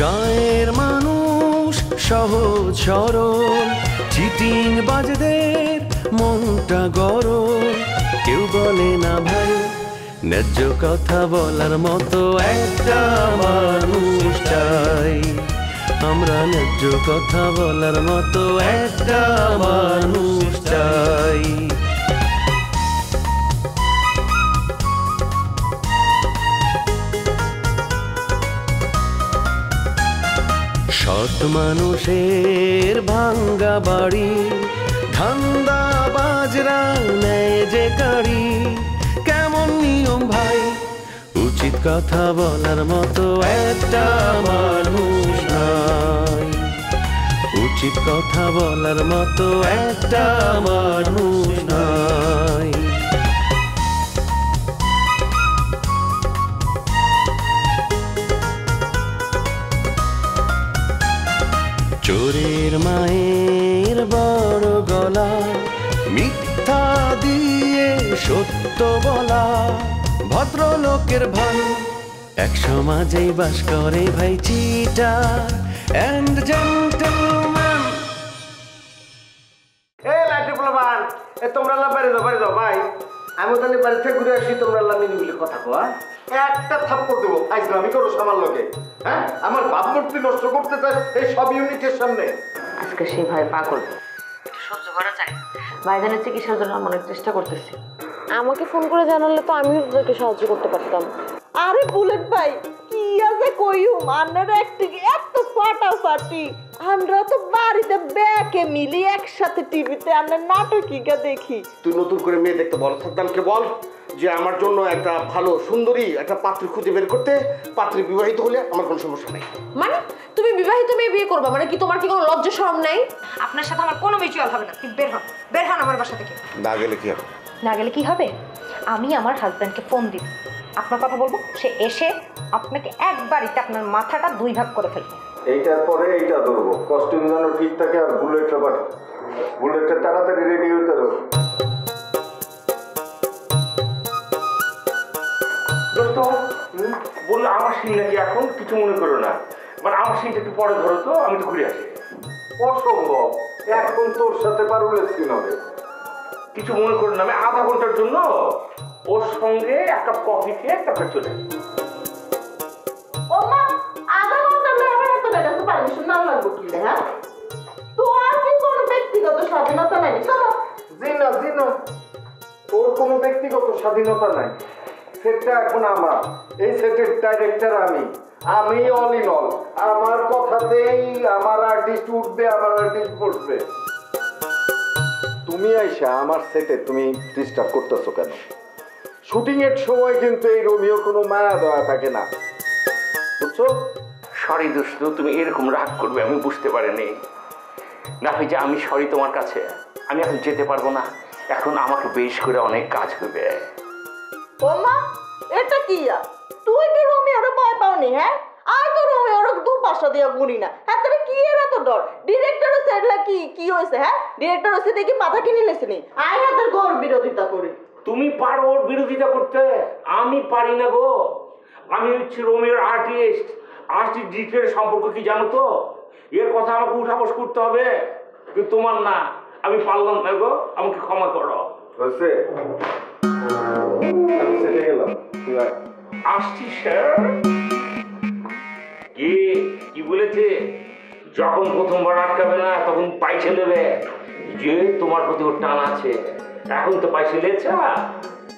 গায়ের মানুষ সহজ সরল, চিটিং বাজদের মনটা গরম। কেউ বলে না ভাই ন্যায্য কথা বলার মতো একটা মানুষ চাই। আমরা ন্যায্য কথা বলার মতো একটা মানুষ চাই। সৎ মানুষের ভাঙ্গা বাড়ি, ধান্দা বাজরা নেয় যে গাড়ি। কেমন নিয়ম ভাই, উচিত কথা বলার মতো একটা মানুষ নাই। উচিত কথা বলার মতো একটা মানুষ নাই। চোরের মায়ের বড় গলা, মিথ্যা দিয়ে সত্য বলা। ভদ্রলোকের ভাই এক সমাজেই বাস করে ভাই চিটার এন্ড জেন্টলম্যান। তোমরা বাড়ি যাও ভাই, আমি তাহলে বাড়ি থেকে ঘুরে আসি। তোমরা নিরিবিলি কথা কো, একটা থাপ্পড় দেবো আমি করো আমার লোকে। হ্যাঁ, আমার ভাবমূর্তি নষ্ট করতে চাই এই সব ইউনিটের সামনে। আজকে সেই ভাই পাগল, সহ্য করা যায়। ভাইজানের চিকিৎসার জন্য অনেক চেষ্টা করতেছি। আমাকে ফোন করে জানালে তো আমিও তোদেরকে সাহায্য করতে পারতাম। আরে বুলেট ভাই, কি আছে কইও মান্নার একটি এত ফাটাফাটি। আমরা তো বাড়িতে ব্যাকে মিলি একসাথে টিভিতে আমরা নাটকিকা দেখি। তুই নতুন করে মেয়ে দেখতে বল, সাদ্দামকে বল যে আমার জন্য একটা ভালো সুন্দরী একটা পাত্রী খুঁজে বের করতে। পাত্রী বিবাহিত হলে আমার কোনো সমস্যা নেই। মানে তুমি বিবাহিত মেয়ে বিয়ে করবা? মানে কি তোমার কি কোনো লজ্জা শরম নাই? আপনার সাথে আমার কোনো মিউচুয়াল হবে না। তুই বের হন আমার বাসা থেকে। না গেলে কি হবে? না গেলে কি হবে? আমি আমার হাজব্যান্ডকে ফোন দিব, আপনার কথা বলবো, সে এসে আপনাকে একবারিতে আপনার মাথাটা 2 ভাগ করে ফেলবে। এইটার পরে এইটা ধরবো, কস্টিউম যেন ঠিক থাকে। আর বুলেটটা তাড়াতাড়ি রেডি হইতে হবে। দোস্ত বললো আমার সিন নাকি এখন, কিছু মনে করো না। মানে আমার সিনটা একটু পরে ধরো তো, আমি তো ঘুরে আসি। অসম্ভব, এখন তোর সাথে পারুলের সিন হবে। কিছু মনে করো না, আমি আধা ঘন্টার জন্য ওর সঙ্গে একটা কফি খেয়ে তারপরে চলে যাই। ও মা, আধা ঘন্টা লাগবে না তো? এটা তো পারমিশন না লাগবে কি? হ্যাঁ, তোমার কি কোনো ব্যক্তিগত স্বাধীনতা নাই? চলো। জি না, তোর কোনো ব্যক্তিগত স্বাধীনতা নাই। সেটটা এখন আমার, এই সেটের ডাইরেক্টর আমি অল ইন অল। আমার কথাতেই আমার আর্টিস্ট উঠবে, আমার আর্টিস্ট বসবে। তুমি আইসা আমার সেটে তুমি ডিস্টার্ব করতেছো কেন? শুটিং এর সময় কিন্তু এই রোমিও কোনো মায়া দেওয়া থাকে না, বুঝছো? সরি দোস্ত, তুমি এরকম রাগ করবে আমি বুঝতে পারিনি। না ভাই যে আমি সরি তোমার কাছে, আমি এখন যেতে পারবো না। এখন আমাকে বেশ করে অনেক কাজ হবে। ও মা, এটা কি? তুই কি রোমিওরে ভয় পাওনি? হ্যাঁ, আর তো রোমিওর দুপাশা দিয়া গুনি না। হ্যাঁ, তোর কি এর এত ডর? ডিরেক্টরের সেটলা কি হয়েছে? হ্যাঁ, ডিরেক্টর হচ্ছে দেখি মাথা কিনে লেছিনি। আয় হাতের ঘর বিরোধিতা করি। তুমি পারো ওর বিরোধিতা করতে, আমি পারি না গো। আমি হচ্ছে রোমিওর আর্টিস্ট ডিরেক্টরের সম্পর্ক কি জানো তো? এর কথা আমাকে উঠাবস করতে হবে, কিন্তু তোমার না। আমি পারলাম না গো, আমাকে ক্ষমা করো। আমি সেটে গেলাম, আসছি স্যার। কি বলেছে? যখন প্রথমবার আটকাবে না তখন পাইছে নেবে যে তোমার প্রতি ওর টান আছে। এখন তো পাইছে লেছে।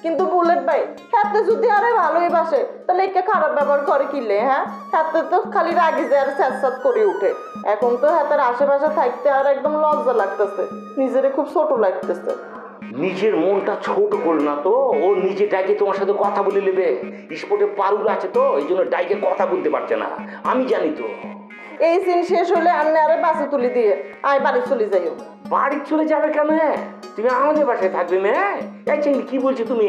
কিন্তু বুলেট ভাই, হাতে যদি আরে ভালোই বাসে তাহলে একে খারাপ ব্যবহার করে কিলে? হ্যাঁ, হাতে তো খালি রাগি যায় আর স্যাঁত করে উঠে। এখন তো হাতের আশেপাশে থাকতে আর একদম লজ্জা লাগতেছে, নিজেরে খুব ছোট লাগতেছে। নিজের মনটা ছোট করো না তো। ও নিজে ডাইকে তোমার সাথে কথা বলে নেবে। স্পটে পারুল আছে তো, এই জন্য ডাইকে কথা বলতে পারছে না। আমি জানি তো। এই সিন শেষ হলে আন্নে আরে বাসে তুলে দিয়ে আয় বাড়ি চলে যাইও। বাড়ি চলে যাবে কেন? তুমি আমাদের বাসায় থাকবে মেয়ে। এই চেঙ্গি কি বলছো তুমি?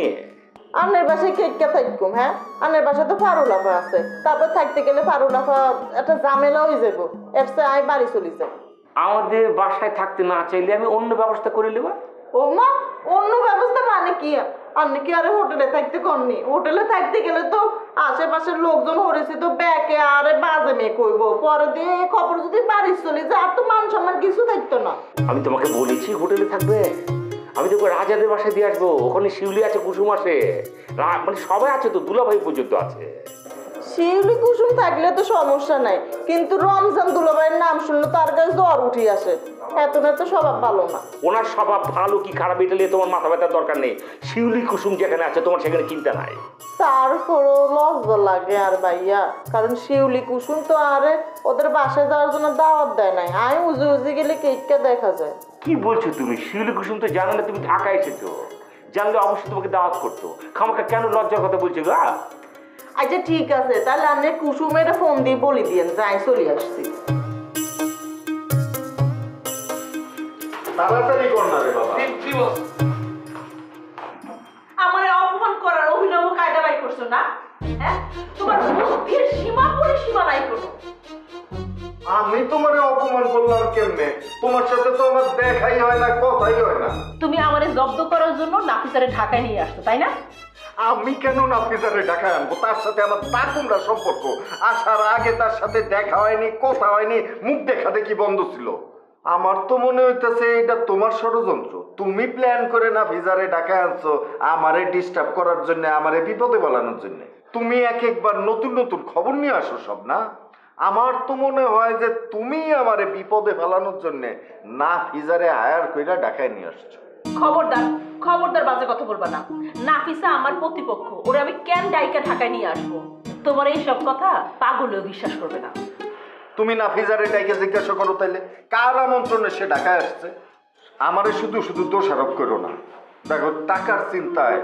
আন্নের বাসায় কেটকে থাককুম। হ্যাঁ, আন্নের বাসায় তো ফারুল আফা আছে। তারপর থাকতে গেলে ফারুল আফা একটা ঝামেলা হয়ে যাবো। এর চেয়ে আয় বাড়ি চলে যাই। আমাদের বাসায় থাকতে না চাইলে আমি অন্য ব্যবস্থা করে নেব। ও মা, অন্য ব্যবস্থা মানে কি? আপনি কি আরে হোটেলে থাকতে করনি? হোটেলে থাকতে গেলে তো আশেপাশের লোকজন হরেছে তো ব্যাকে আরে বাজে মেয়ে কইব, পরে দিয়ে এই খবর যদি বাড়ি চলে যায় আর তো মান সম্মান কিছু থাকতো না। আমি তোমাকে বলেছি হোটেলে থাকবে, আমি তোকে রাজাদের বাসায় দিয়ে আসবো, ওখানে শিউলি আছে, কুসুম আছে, মানে সবাই আছে তো, দুলাভাই পর্যন্ত আছে। শিউলি কুসুম থাকলে তো সমস্যা নাই, কিন্তু রমজান দুলাভাইয়ের নাম শুনলে তার কাছে জ্বর উঠে আসে। এত স্বভাব ভালো না। ওনার স্বভাব ভালো কি খারাপ এটা নিয়ে তোমার মাথা ব্যথার দরকার নেই। শিউলি কুসুম যেখানে আছে তোমার সেখানে চিন্তা নাই। তারপরও লজ্জা লাগে আর ভাইয়া, কারণ শিউলি কুসুম তো আরে ওদের বাসায় যাওয়ার জন্য দাওয়াত দেয় নাই। আমি উজে উজে গেলে কেকটা দেখা যায়। কি বলছো তুমি? শিউলি কুসুম তো জানো না তুমি ঢাকা এসেছো, জানলে অবশ্যই তোমাকে দাওয়াত করতো। খামাখা কেন লজ্জার কথা বলছো গা? আচ্ছা ঠিক আছে, তাহলে আপনি কুসুমের ফোন দিয়ে বলি দিয়েন যাই চলে আসছি। তাড়াতাড়ি কর না রে বাবা। আমার অপমান করার অভিনব কায়দা বাই করছো না? হ্যাঁ, তোমার বুদ্ধির সীমা পরিসীমা নাই কোনো। আমি তোমারে অপমান করলাম কেমনে? তোমার সাথে তো আমার দেখাই হয় না, কথাই হয় না। তুমি আমারে জব্দ করার জন্য নাফিসারে ঢাকায় নিয়ে আসছো, তাই না? আমি কেন নাফিসারে ঢাকায় আনবো? তার সাথে আমার দাকুমরা সম্পর্ক। আসার আগে তার সাথে দেখা হয়নি, কথা হয়নি, মুখ দেখা দেখি বন্ধ ছিল। আমার তো মনে হইতেছে এটা তোমার ষড়যন্ত্র। তুমি প্ল্যান করে নাফিসারে ঢাকায় আনছো আমারে ডিস্টার্ব করার জন্য, আমারে বিপদে বলানোর জন্য। তুমি এক একবার নতুন নতুন খবর নিয়ে আসো সব, না? আমার তো মনে হয় যে তুমি আমারে বিপদে ফেলানোর জন্য নাফিসারে হায়ার কইরা ঢাকায় নিয়ে আসছো। খবরদার, খবরদার বাজে কথা বলবা না। নাফিসা আমার প্রতিপক্ষ, ওরে আমি কেন ডাইকা ঢাকায় নিয়ে আসবো? তোমার এই সব কথা পাগলেও বিশ্বাস করবে না। তুমি নাফিসারে ডাইকে জিজ্ঞাসা করো তাইলে কার আমন্ত্রণে সে ঢাকায় আসছে। আমারে শুধু শুধু দোষারোপ করো না। দেখো, টাকার চিন্তায়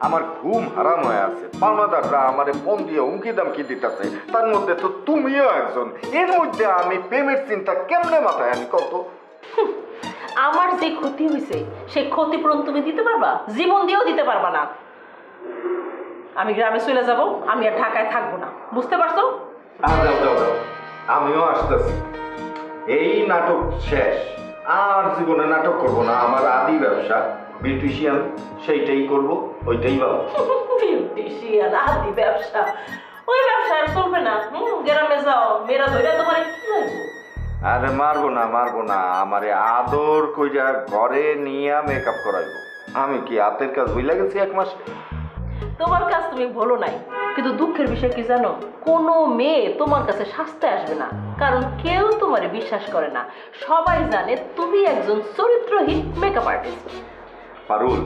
আমার ঘুম হারাম হয়ে আছে। পাওনাদাররা আমারে ফোন দিয়ে হুমকি দামকি দিতেছে, তার মধ্যে তো তুমিও একজন। এর মধ্যে আমি প্রেমের চিন্তা কেমনে মাথায় আনি কত? আমার যে ক্ষতি হয়েছে সেই ক্ষতিপূরণ তুমি দিতে পারবা? জীবন দিয়েও দিতে পারবা না। আমি গ্রামে চলে যাব, আমি আর ঢাকায় থাকবো না, বুঝতে পারছো? দাও, আমিও আসতেছি। এই নাটক শেষ, আর জীবনে নাটক করব না। আমার আদি ব্যবসা বিউটিশিয়ান, সেইটাই করব, ওইটাই ভালো। বিউটিশিয়ান, আদি ব্যবসা, ওই ব্যবসা আর চলবে না। গ্রামে যাও, মেয়েরা ধরে তোমার কি লাগবে? আরে মারবো না, আমারে আদর কইরা ঘরে নিয়ে মেকআপ করাইবো। আমি কি হাতের কাজ ভুলে গেছি এক মাস? তোমার কাজ তুমি বলো নাই, কিন্তু দুঃখের বিষয় কি জানো? কোনো মেয়ে তোমার কাছে সাজতে আসবে না, কারণ কেউ তোমারে বিশ্বাস করে না। সবাই জানে তুমি একজন চরিত্রহীন মেকআপ আর্টিস্ট। পারুল,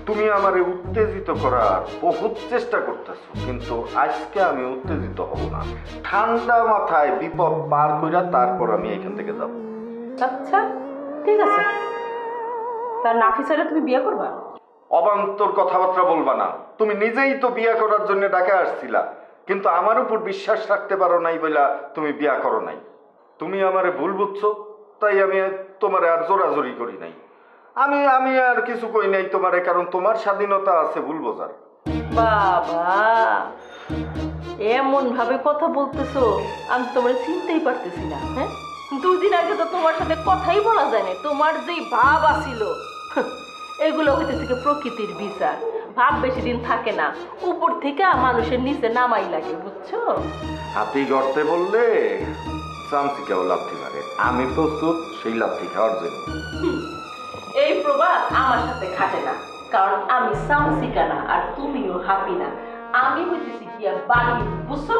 তুমি আমারে উত্তেজিত করার বহুত চেষ্টা করতেছো, কিন্তু আজকে আমি উত্তেজিত হব না। ঠান্ডা মাথায় বিপদ পার কইরা তারপর আমি এখান থেকে যাব। আচ্ছা ঠিক আছে, তার নাফিসারে তুমি বিয়ে করবা? অবান্তর কথাবার্তা বলবা না। তুমি নিজেই তো বিয়ে করার জন্য ঢাকা আসছিলা, কিন্তু আমার উপর বিশ্বাস রাখতে পারো নাই বইলা তুমি বিয়া করো নাই। তুমি আমারে ভুল বুঝছো, তাই আমি তোমারে আর জোরাজোরি করি নাই। আমি আর কিছু কই নাই তোমারে, কারণ তোমার স্বাধীনতা আছে ভুল বোঝার। বাবা, এমন ভাবে কথা বলতেছো আমি তোমার চিনতেই পারতেছি না। হ্যাঁ, 2 দিন আগে তো তোমার সাথে কথাই বলা যায় না। তোমার যেই ভাব আছিল, এগুলো হইতেছে কি প্রকৃতির বিচার। ভাব বেশি দিন থাকে না, উপর থেকে মানুষের নিচে নামাই লাগে, বুঝছো? হাতি গড়তে বললে চামচিকাও লাথি মারে। আমি প্রস্তুত সেই লাথি খাওয়ার জন্য। এই প্রবাদ আমার সাথে খাটে না, কারণ আমি সামসিকা না, আর তুমিও হাপি না। আমি হইতেছি গিয়া বাড়ি, বুঝছো?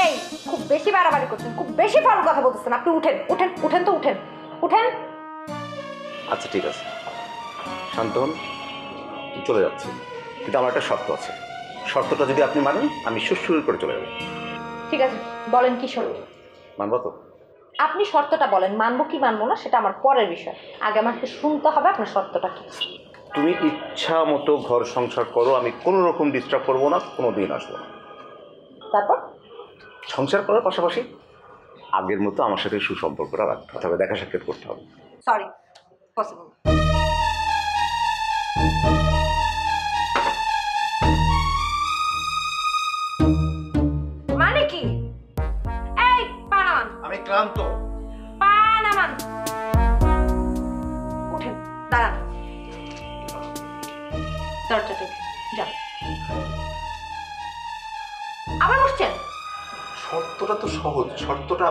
এই খুব বেশি বাড়াবাড়ি করছেন, খুব বেশি ফাল কথা বলতেছেন। আপনি উঠেন উঠেন উঠেন তো উঠেন উঠেন। আচ্ছা ঠিক আছে, শান্ত হন, চলে যাচ্ছি। কিন্তু আমার একটা শর্ত আছে, শর্তটা যদি আপনি মানেন আমি সুরসুর করে চলে যাব। ঠিক আছে, বলেন কি শর্ত? মানবো তো? আপনি শর্তটা বলেন, মানবো কি মানবো না সেটা আমার পরের বিষয়। আগে আমাকে শুনতে হবে আপনার শর্তটা কি। তুমি ইচ্ছা মতো ঘর সংসার করো, আমি কোনো রকম ডিস্টার্ব করবো না, কোনো দিন আসবো না। তারপর সংসার করার পাশাপাশি আগের মতো আমার সাথে সুসম্পর্কটা রাখতে হবে, দেখা সাক্ষাৎ করতে হবে। Sorry, possible. মানে কি? এই পানামান, আমি ক্লান্ত। পানামান, উঠেন, দাঁড়ান। দরজাটা আবার বসছেন? শর্তটা তো সহজ, শর্তটা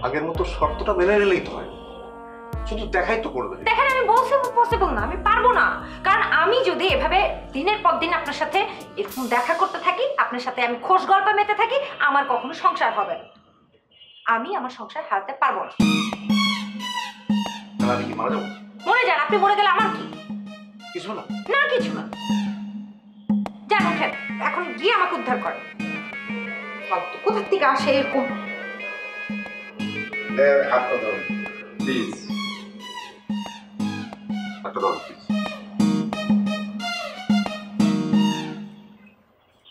আগের মতো শর্তটা মেনে নিলেই তো হয়, শুধু দেখাই তো করবে। দেখেন আমি বলছি পসিবল না, আমি পারবো না। কারণ আমি যদি এভাবে দিনের পর দিন আপনার সাথে এরকম দেখা করতে থাকি, আপনার সাথে আমি খোশ গল্পে মেতে থাকি, আমার কখনো সংসার হবে না। আমি আমার সংসার হারাতে পারবো না। আমি কি মারা যাবো? মরে যান, আপনি মরে গেলে আমার কি? কিছু না। না কিছু না, যান উঠেন, এখন গিয়ে আমাকে উদ্ধার করেন। ফালতু কোথা থেকে আসে এরকম? হাতটা ধরুন প্লিজ, হাতটা ধরুন প্লিজ।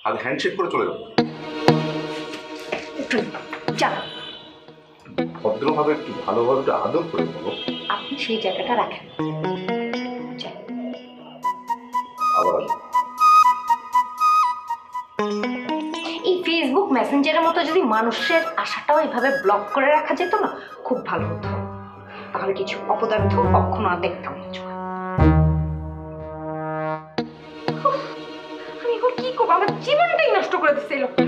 আগে হ্যান্ডশেক করে চলে যাবো। যান, ভদ্রভাবে একটু ভালোভাবে একটু আদর করে বলো। আপনি সেই জায়গাটা রাখেন। যান। আবার এই ফেসবুক মেসেঞ্জারের মতো যদি মানুষের আশাটাও এভাবে ব্লক করে রাখা যেত না, খুব ভালো হতো। তাহলে কিছু অপদার্থ কখনো আর দেখতাম না। আমি এখন কি করবো? আমার জীবনটাই নষ্ট করে দিচ্ছে এই লোকটা।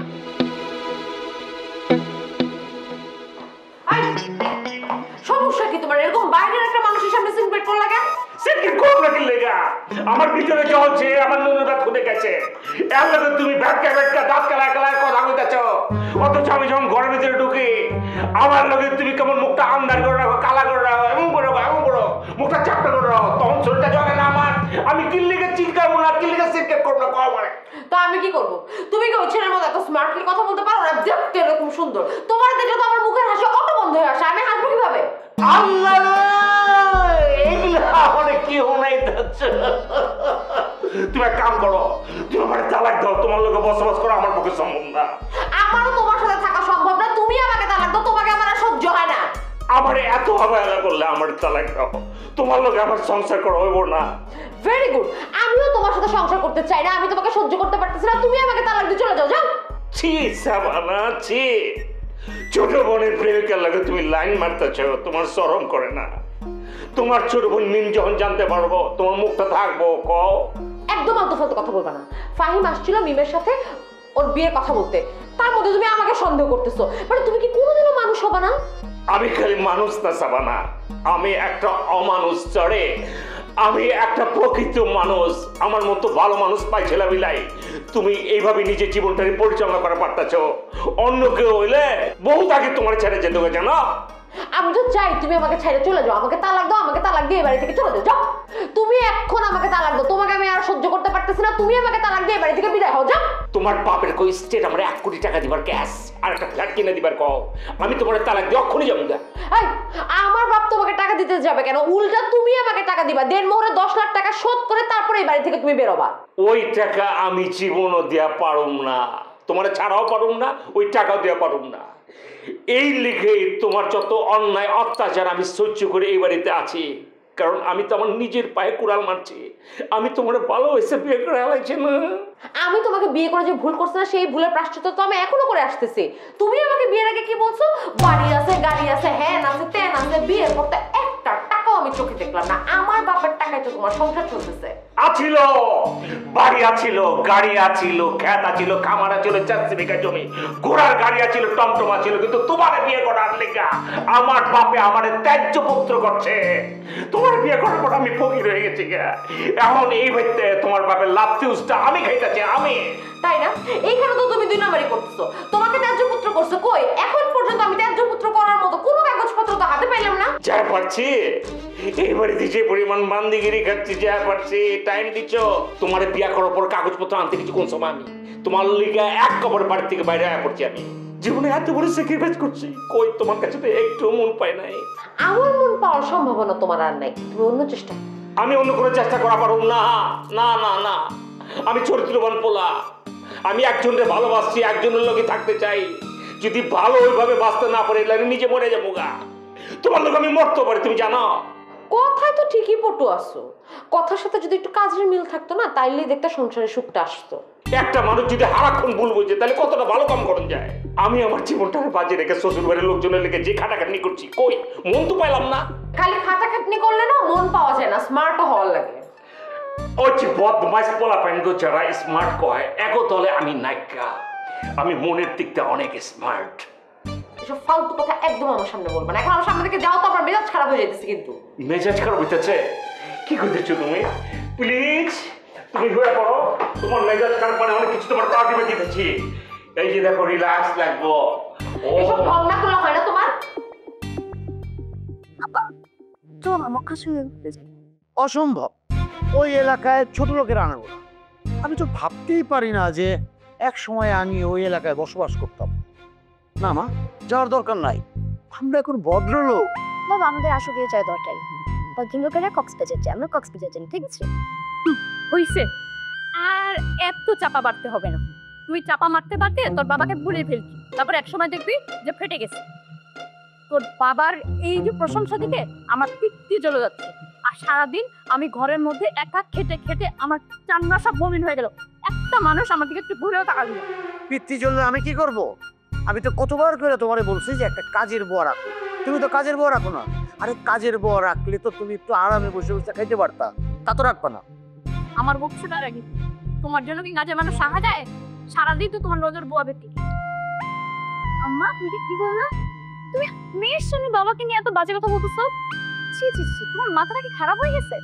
সমস্যা কি তোমার? এরকম বাইরের একটা মানুষের সামনে সিনক্রেট করলা কেন? সেটি কোন নাকি লেগা আমার ভিতরে চলছে, আমার নুনুটা খুলে গেছে। এর লগে তুমি ব্যাটকা দাঁত কালা কথা কইতাছ, অথচ আমি যখন ঘরের ভিতরে ঢুকি আমার লগে তুমি কেমন মুখটা আন্দার করে রাখো, কালা করে রাখো, এমন করে মুখটা চাপটা করে রাখো, তখন শরীরটা জলে না আমার। আমি কিল্লিকে চিনকাবো না, কিল্লিকে সিনকেট করবো না, কম মানে। তো আমি কি করব? তুমি কি ওই ছেলের মতো এত স্মার্টলি কথা বলতে পারো না? দেখতে এরকম সুন্দর, তোমার দেখলে তো আমার মুখের হাসি অটো বন্ধ হয়ে আসে। আমি হাসবো কিভাবে? আল্লাহ, এগুলো আমার কি হনাই যাচ্ছে। তুমি এক কাম করো, তুমি আমার তালাক দাও। তোমার লোকে বসবাস করা আমার পক্ষে সম্ভব না। আমারও তোমার সাথে থাকা সম্ভব না। তুমি আমাকে তালাক দাও, তোমাকে আমার আর সহ্য হয় না। আমার এত অবহেলা করলে আমার তালাক দাও, তোমার লোকে আমার সংসার করা হইব না। ভেরি গুড, আমিও তোমার সাথে সংসার করতে চাই না। আমি তোমাকে সহ্য করতে পারতেছি না, তুমি আমাকে তালাক দিয়ে চলে যাও। যাও। ছি সাবানা, ছি। ছোট বোনের প্রেমিকার লাগে তুমি লাইন মারতেছ, তোমার শরম করে না? তোমার ছোট বোন মিম যখন জানতে পারবো তোমার মুখটা থাকবো? কও। একদম আলতু ফালতু কথা বলবা না। ফাহিম আসছিল মিমের সাথে ওর বিয়ের কথা বলতে, তার মধ্যে তুমি আমাকে সন্দেহ করতেছো। মানে তুমি কি কোনোদিনও মানুষ হবা না? আমি খালি মানুষ না সাবানা, আমি একটা অমানুষ। চড়ে আমি একটা প্রকৃত মানুষ। আমার মতো ভালো মানুষ পাইছিলাম বিলাই। তুমি এইভাবে নিজের জীবনটাকে পরিচালনা করা পারতেছ। অন্য কেউ হইলে বহুত আগে তোমার ছেড়ে যেতে হবে, জানো? আমি তো চাই তুমি আমাকে ছেড়ে চলে যাও। আমাকে তালাক দাও, আমাকে তালাক দিয়ে বাড়ি থেকে চলে যাও। যাও, তুমি এখন আমাকে তালাক দাও। তোমাকে আমি আর সহ্য করতে পারতেছি না। তুমি আমাকে তালাক দিয়ে বাড়ি থেকে বিদায় হও। যাও। তোমার বাপের কই স্টেট আমার 1 কোটি টাকা দিবার ক্যাশ আর একটা ফ্ল্যাট কিনে দিবার কও। আমি তোমার তালাক দিয়ে অক্ষণই যাবো না। এই, আমার বাপ তোমাকে টাকা দিতে যাবে কেন? উল্টা তুমি আমাকে টাকা দিবা। দেড় মোহরে 10 লাখ টাকা শোধ করে তারপরে এই বাড়ি থেকে তুমি বেরোবা। ওই টাকা আমি জীবনও দেয়া পারুম না, তোমার ছাড়াও পারুম না, ওই টাকাও দেয়া পারুম না। এই লিখে তোমার যত অন্যায় অত্যাচার আমি সহ্য করে এই বাড়িতে আছি, কারণ আমি তো আমার নিজের পায়ে কুড়াল মারছি। আমি তোমার ভালোবেসে বিয়ে করে আলাইছি না। আমি তোমাকে বিয়ে করে যে ভুল করছি না, সেই ভুলের প্রায়শ্চিত্ত তো আমি এখনো করে আসতেছি। তুমি আমাকে বিয়ের আগে কি বলছো? বাড়ি আছে, গাড়ি আছে, হ্যান আছে, তেন আছে। বিয়ের পর তো একটা টাকাও আমি চোখে দেখলাম না। আমার বাপের টাকায় তো তোমার সংসার চলতেছে। আছিল, বাড়ি আছিল, গাড়ি আছিল, খেত আছিল, খামার আছিল, 4 বিঘা জমি, ঘোড়ার গাড়ি আছিল, টমটম আছিল, কিন্তু তোমার বিয়ে করার লেগা আমার বাপে আমারে ত্যায্য পুত্র করছে। তোমার বিয়ে করার পর আমি ফকির হয়ে গেছি গা। এখন এই হইতে তোমার বাপের লাভ ফিউজটা আমি খাইতেছি, আমি। তাই না? এইখানে তো তুমি 2 নম্বরই করতেছো। তোমাকে ত্যায্য পুত্র করছো। কই এখন পর্যন্ত আমি ত্যায্য পুত্র করার মতো কোনো কাগজপত্র তো হাতে পাইলাম না। যা পারছি এই বাড়িতে যে পরিমাণ বান্দিগিরি খাচ্ছি, যা পারছি টাইম দিচ্ছ। তোমার বিয়া করার পর কাগজপত্র আনতে কিছু কোন সময় আমি তোমার লিগা এক কবর বাড়ি থেকে বাইরে আয়া পড়ছি। আমি জীবনে এত বড় স্যাক্রিফাইস করছি, কই তোমার কাছে তো একটু মন পাই নাই। আমার মন পাওয়ার সম্ভাবনা তোমার আর নাই। তুমি অন্য চেষ্টা। আমি অন্য কোনো চেষ্টা করা পারব না। না না না, আমি চরিত্রবান পোলা। আমি একজনের ভালোবাসছি, একজনের লোকে থাকতে চাই। যদি ভালো ওইভাবে বাঁচতে না পারে নিজে মরে যাবো গা। তোমার লোক আমি মরতে পারি, তুমি জানো। কথায় তো ঠিকই পটু আসো। কথার সাথে যদি একটু কাজের মিল থাকতো না, তাইলেই দেখতে সংসারে সুখটা আসতো। একটা মানুষ যদি সারাক্ষণ ভুল বুঝে তাহলে কতটা ভালো কাম করন যায়। আমি আমার জীবনটাকে বাজে রেখে শ্বশুর বাড়ির লোকজনের লেগে যে খাটাখাটনি করছি, কই মন তো পাইলাম না। খালি খাটাখাটনি করলে না মন পাওয়া যায় না, স্মার্টও হওয়ার লাগে। ওই যে বদমাইশ পোলা প্যান্ট যারা স্মার্ট কয়, একো তলে আমি নায়িকা। আমি মনের দিকটা অনেক স্মার্ট। এসব ফালতু কথা একদম আমার সামনে বলবে না। এখন আমার সামনে থেকে যাও তো, আমার মেজাজ খারাপ হয়ে যাচ্ছে কিন্তু। মেজাজ খারাপ হইতেছে? কি করতেছো তুমি? প্লিজ তুমি ঘুরে পড়ো। তোমার মেজাজ খারাপ মানে অনেক কিছু তোমার পার্টি বেঁধে দিচ্ছি। এই যে দেখো, রিল্যাক্স লাগবো। এসব ঢং না করলে হয় না তোমার? তো আমার কাছে অসম্ভব, ওই এলাকায় ছোট লোকের আনাবো না। আমি তো ভাবতেই পারি না যে এক সময় আমি ওই এলাকায় বসবাস করতাম। না মা, যাওয়ার দরকার নাই, আমরা এখন ভদ্রলোক। বাবা আমাদের আসলে চাই দরকার ভদ্রলোকেরা কক্সবাজার যায়, আমরা কক্সবাজার যাই, ঠিক আছে? হইছে, আর এত চাপা বাড়তে হবে না। তুই চাপা মারতে মারতে তোর বাবাকে ভুলে ফেলবি, তারপর এক সময় দেখবি যে ফেটে গেছে। তোর বাবার এই যে প্রশংসা দিকে আমার পিত্তি জ্বলে যাচ্ছে, আর সারাদিন আমি ঘরের মধ্যে একা খেটে খেটে আমার চান্না সব মমিন হয়ে গেল। একটা মানুষ আমার দিকে একটু ঘুরেও তাকাল না। পিতৃ চললে আমি কি করব? আমি তো কতবার করে তোমারে বলছি যে একটা কাজের বউ রাখো, তুমি তো কাজের বউ রাখো না। আরে কাজের বউ রাখলে তো তুমি একটু আরামে বসে বসে খাইতে পারতা, তা তো রাখবা না। আমার বকছুটা রাখি, তোমার জন্য কি কাজে মানুষ সাহা যায়? সারাদিন তো তোমার নজর বোয়াবে। আম্মা তুমি কি বললা? তুমি মেয়ের সামনে বাবাকে নিয়ে এত বাজে কথা বলতেছো? ছি ছি ছি, তোমার মাথাটা কি খারাপ হয়ে গেছে?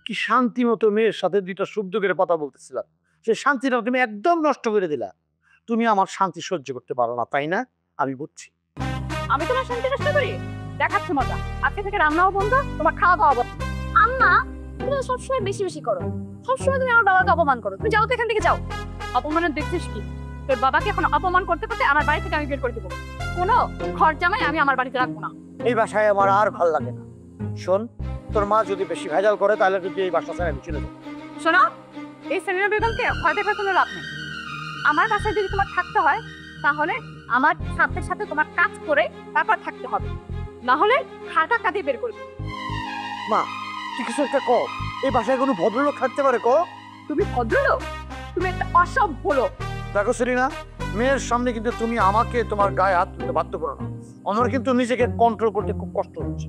কি শান্তি মতো মেয়ের সাথে দুইটা শব্দ করে কথা বলতেছিলাম, সে শান্তিটা তুমি একদম নষ্ট করে দিলা। তুমি আমার শান্তি সহ্য করতে পারো না, তাই না? আমি বুঝছি। আমি তোমার শান্তি নষ্ট করি? দেখাচ্ছি মজা। আজকে থেকে রান্নাও বন্ধ, তোমার খাওয়া দাওয়া বন্ধ। আম্মা তুমি তো সবসময় বেশি বেশি করো, সবসময় তুমি আমার বাবাকে অপমান করো। তুমি যাও তো এখান থেকে, যাও। অপমানের দেখছিস কি? তোর বাবাকে এখন অপমান করতে করতে আমার বাড়ি থেকে আমি বের করে দেবো। কোনো ঘর জামাই আমি আমার বাড়িতে রাখবো না। এই বাসায় আমার আর ভাল লাগে না। শোন, তোর মা যদি বেশি ভেজাল করে তাহলে কিন্তু এই বাসা ছেড়ে আমি চলে যাবো। শোনো, এই সেমিনার বেগমকে ভয় দেখে কোনো লাভ নেই। আমার বাসায় যদি তোমার থাকতে হয় তাহলে আমার সাথে সাথে তোমার কাজ করে তারপর থাকতে হবে, না হলে খাটা কাঁধে বের করবে। মা তুই কিছু একটা কও, এই বাসায় কোনো ভদ্রলোক থাকতে পারে? ক তুমি ভদ্রলোক? তুমি একটা অসভ্য লোক। দেখো সেলিনা, মেয়ের সামনে কিন্তু তুমি আমাকে তোমার গায়ে হাত তুলতে বাধ্য করো না। আমার কিন্তু নিজেকে কন্ট্রোল করতে খুব কষ্ট হচ্ছে।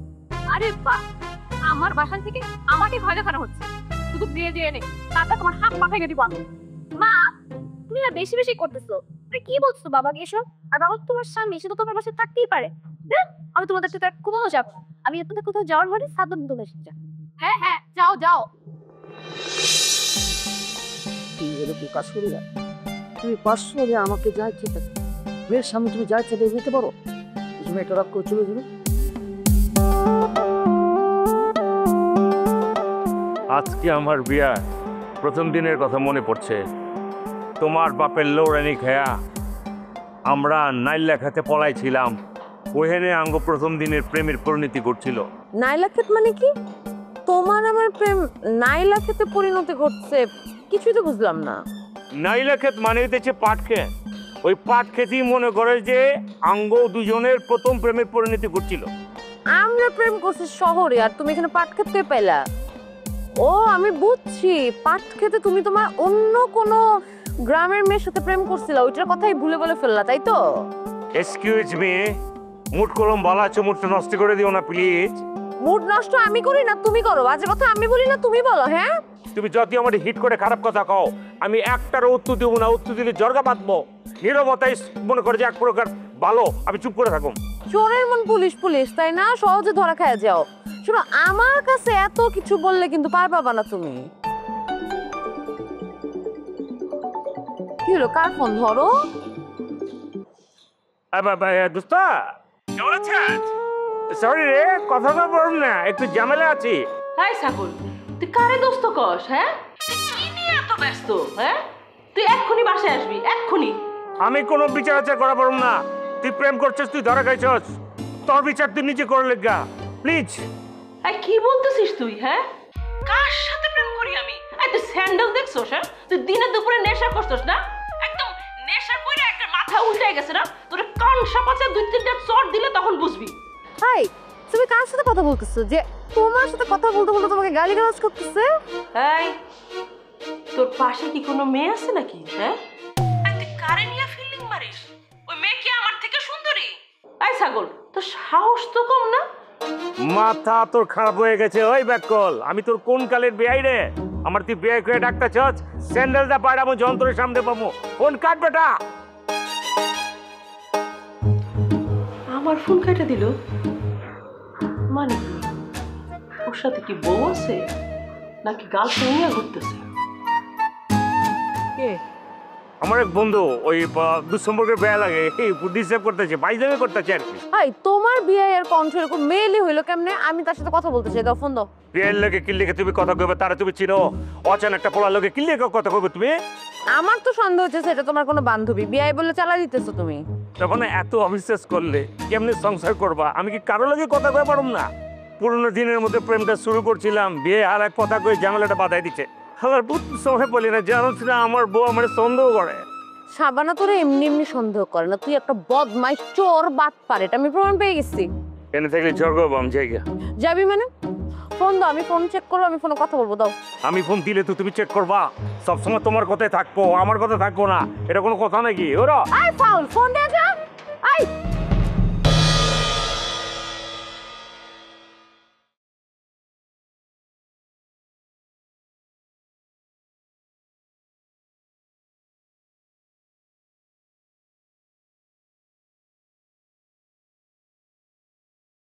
আরে বাহ, আমার বাসা থেকে আমাকে ভয় দেখানো হচ্ছে। শুধু বিয়ে দিয়ে নে, তারপর তোমার হাত পা ভেঙে দিব আমি। মা তুমি না বেশি বেশি করতেছো। তুমি কি বলছো বাবাকে এসব? আর বাবা তোমার স্বামী, সে তো তোমার বাসায় থাকতেই পারে। আমি তোমাদের সাথে কোথাও যাবো, আমি আপনাদের কোথাও যাওয়ার পরে সাধন তুমি এসে যা। হ্যাঁ হ্যাঁ, যাও যাও। তুই এরকম কাজ করি না, তুমি পার্সোনালি আমাকে যা ইচ্ছে তাই, মেয়ের সামনে তুমি যা ইচ্ছে দেখতে পারো। তুমি একটা রাগ করে চলে যাবে। আজকে আমার বিয়ার প্রথম দিনের কথা মনে পড়ছে। তোমার বাপের লৌরানি খেয়া আমরা নাইল্লা খেতে পলাইছিলাম, ওহেনে আঙ্গ প্রথম দিনের প্রেমের পরিণতি ঘটছিল। নাইলা ক্ষেত মানে কি? তোমার আমার প্রেম নাইলা ক্ষেতে পরিণতি ঘটছে? কিছুই তো বুঝলাম না। নাইলা ক্ষেত মানে হইতেছে পাট ক্ষেত। ওই পাট ক্ষেতই মনে করে যে আঙ্গ দুজনের প্রথম প্রেমের পরিণতি ঘটছিল। আমরা প্রেম করছি শহরে, আর তুমি এখানে পাট ক্ষেত পেয়ে পাইলা? ও আমি বুঝছি, পাট ক্ষেতে তুমি তোমার অন্য কোনো গ্রামের মেয়ের সাথে প্রেম করছিলা, ওইটার কথাই ভুলে বলে ফেললা, তাই তো? এক্সকিউজ মি, মুড কলম ভালো আছে, মুডটা নষ্ট করে দিও না প্লিজ। মুড নষ্ট আমি করি না, তুমি করো। বাজে কথা আমি বলি না, তুমি বলো। হ্যাঁ তুমি যদি আমার হিট করে খারাপ কথা কও, আমি একটারও উত্তর দেবো না। উত্তর দিলে জর্গা বাঁধবো। নীরবতাই মনে করে যে এক প্রকার ভালো, আমি চুপ করে থাকুম। চোরের মন পুলিশ পুলিশ, তাই না? সহজে ধরা খায় যাও। শোনো, আমার কাছে এত কিছু বললে কিন্তু পার পাবা না তুমি। কি হলো, কার ফোন? ধরো। দোস্ত কেমন আছিস? সরি রে, কথা তো বলুন না, একটু ঝামেলা আছি। হাই সাগর, তুই কারে দোস্ত কস? হ্যাঁ কি নিয়ে এত ব্যস্ত? হ্যাঁ তুই এক্ষুনি বাসায় আসবি, এক্ষুনি। আমি কোনো বিচার আচার করা পারব না। তুই প্রেম করছিস, তুই ধরা খাইছস, তোর বিচার তুই নিজে করে লেগা প্লিজ। এই কি বলতেছিস তুই? হ্যাঁ কার সাথে প্রেম করি আমি? এই তুই স্যান্ডেল দেখছস? হ্যাঁ তুই দিনে দুপুরে নেশা করছস না? একদম নেশা করে একটা মাথা উল্টে গেছে না? তোর কান সাপাচে দুই তিনটা চড় দিলে তখন বুঝবি। হাই, তুমি কার সাথে কথা বলতেছো যে তোমার সাথে কথা বলতে বলতে তোমাকে গালিগালাজ করতেছে? এই তোর পাশে কি কোনো মেয়ে আছে নাকি? হ্যাঁ তুই কারে নিয়ে ফিল্ডিং মারিস? ওই মেয়ে কি আমার থেকে সুন্দরী? এই ছাগল, তোর সাহস তো কম না? মাথা তোর খারাপ হয়ে গেছে ওই ব্যাককল। আমি তোর কোন কালের বেয়াই রে? আমার তুই বিয়ে করে ডাক্তার চাস স্যান্ডেল দা পাড়াবো যন্ত্রের সামনে পাবো ফোন কাট বেটা। আমার ফোন কেটে দিল মানে কি? ওর সাথে কি বউ আছে নাকি গার্লফ্রেন্ড নিয়ে ঘুরতেছে? কে? আমার এক বন্ধু ওই দুঃসম্পর্কের বেয়া লাগে এই ডিস্টার্ব করতেছে বাইজামি করতেছে আর কি। ভাই তোমার বিয়ে এর কণ্ঠ এরকম মেয়েলি হইলো কেমনে? আমি তার সাথে কথা বলতে চাই, দাও ফোন দাও। বিয়ের লোকে কিল্লিকে তুমি কথা কইবে তারা তুমি চিনো? অচানক একটা পোলা লোকে কিল্লিকে কথা কইবে তুমি? আমার তো সন্দেহ হচ্ছে সেটা তোমার কোনো বান্ধবী, বিয়ে বলে চালা দিতেছো তুমি। তখন এত অবিশ্বাস করলে কেমনে সংসার করবা? আমি কি কারো লগে কথা কয়ে পারুম না? পুরোনো দিনের মধ্যে প্রেমটা শুরু করছিলাম, বিয়ে আর এক কথা কয়ে ঝামেলাটা বাধাই দিচ্ছে। আমার বুঝ সময় বলি না জানো না আমার বউ আমার সন্দেহ করে। শাবানা তোরে এমনি এমনি সন্দেহ করে না, তুই একটা বদমাইশ চোর বাটপার, এটা আমি প্রমাণ পেয়ে গেছি। এনে থাকলে ঝড় করবো আমি জায়গা যাবি মানে? ফোন দাও, আমি ফোন চেক করবো, আমি ফোনে কথা বলবো, দাও। আমি ফোন দিলে তো তুমি চেক করবা? সবসময় তোমার কথাই থাকবো, আমার কথা থাকবো না, এটা কোনো কথা নাকি? ওরা আই ফাউল, ফোন দে যা।